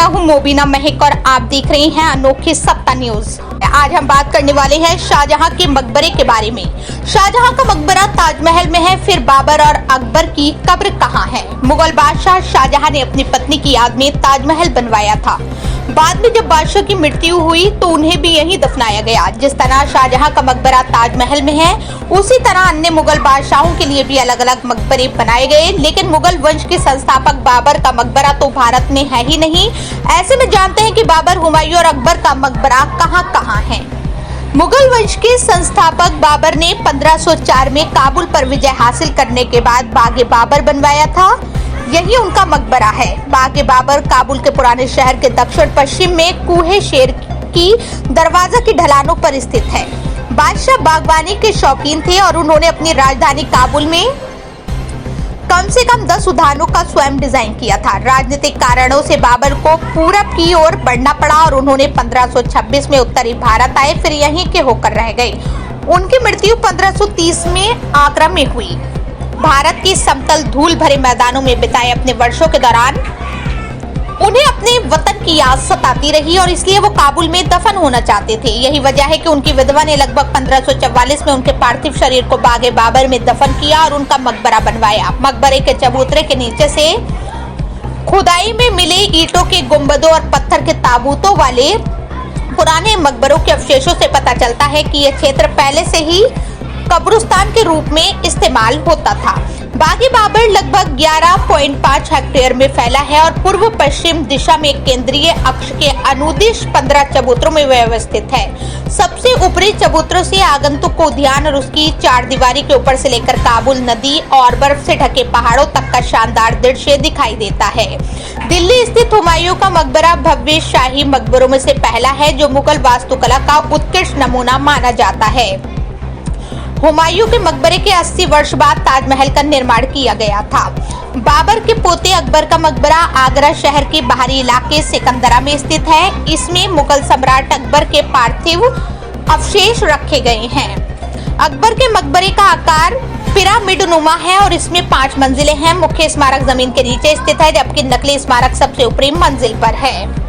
हूं मोबिना महक और आप देख रहे हैं अनोखी सत्ता न्यूज। आज हम बात करने वाले हैं शाहजहां के मकबरे के बारे में। शाहजहां का मकबरा ताजमहल में है, फिर बाबर और अकबर की कब्र कहां है? मुगल बादशाह शाहजहां ने अपनी पत्नी की याद में ताजमहल बनवाया था। बाद में जब बादशाह की मृत्यु हुई तो उन्हें भी यहीं दफनाया गया। जिस तरह शाहजहां का मकबरा ताजमहल में है, उसी तरह अन्य मुगल बादशाहों के लिए भी अलग अलग मकबरे बनाए गए। लेकिन मुगल वंश के संस्थापक बाबर का मकबरा तो भारत में है ही नहीं। ऐसे में जानते हैं कि बाबर, हुमायूं और अकबर का मकबरा कहां है। मुगल वंश के संस्थापक बाबर ने 1504 में काबुल पर विजय हासिल करने के बाद बागे बाबर बनवाया था। यही उनका मकबरा है। बागे बाबर काबुल के पुराने शहर के दक्षिण पश्चिम में कूहे शेर की दरवाजा की ढलानों पर स्थित है। बादशाह बागवानी के शौकीन थे और उन्होंने अपनी राजधानी काबुल में कम से कम 10 उद्यानों का स्वयं डिजाइन किया था। राजनीतिक कारणों से बाबर को पूरब की ओर बढ़ना पड़ा और उन्होंने 1526 में उत्तरी भारत आए, फिर यहीं के होकर रह गए। उनकी मृत्यु 1530 में आगरा में हुई। भारत की समतल धूल भरे मैदानों में बिताए अपने वर्षों के दौरान उन्हें अपने वतन की याद सताती रही और इसलिए वो काबुल में दफन होना चाहते थे। यही वजह है कि उनकी विधवा ने लगभग 1544 में उनके पार्थिव शरीर को बागे बाबर में दफन किया और उनका मकबरा बनवाया। मकबरे के चबूतरे के नीचे से खुदाई में मिले ईंटों के गुंबदों और पत्थर के ताबूतों वाले पुराने मकबरों के अवशेषों से पता चलता है कि यह क्षेत्र पहले से ही कब्रिस्तान के रूप में इस्तेमाल होता था। बागे बाबर लगभग 11.5 हेक्टेयर में फैला है और पूर्व पश्चिम दिशा में केंद्रीय अक्ष के अनुदिश 15 चबूतरों में व्यवस्थित है। सबसे ऊपरी चबूतरों से आगंतुक को उद्यान और उसकी चारदीवारी के ऊपर से लेकर काबुल नदी और बर्फ से ढके पहाड़ों तक का शानदार दृश्य दिखाई देता है। दिल्ली स्थित हुमायूं का मकबरा भव्य शाही मकबरों में से पहला है, जो मुगल वास्तुकला का उत्कृष्ट नमूना माना जाता है। हुमायूं के मकबरे के 80 वर्ष बाद ताजमहल का निर्माण किया गया था। बाबर के पोते अकबर का मकबरा आगरा शहर के बाहरी इलाके सिकंदरा में स्थित है। इसमें मुगल सम्राट अकबर के पार्थिव अवशेष रखे गए हैं। अकबर के मकबरे का आकार पिरामिड नुमा है और इसमें 5 मंजिलें हैं। मुख्य स्मारक जमीन के नीचे स्थित है, जबकि नकली स्मारक सबसे ऊपरी मंजिल पर है।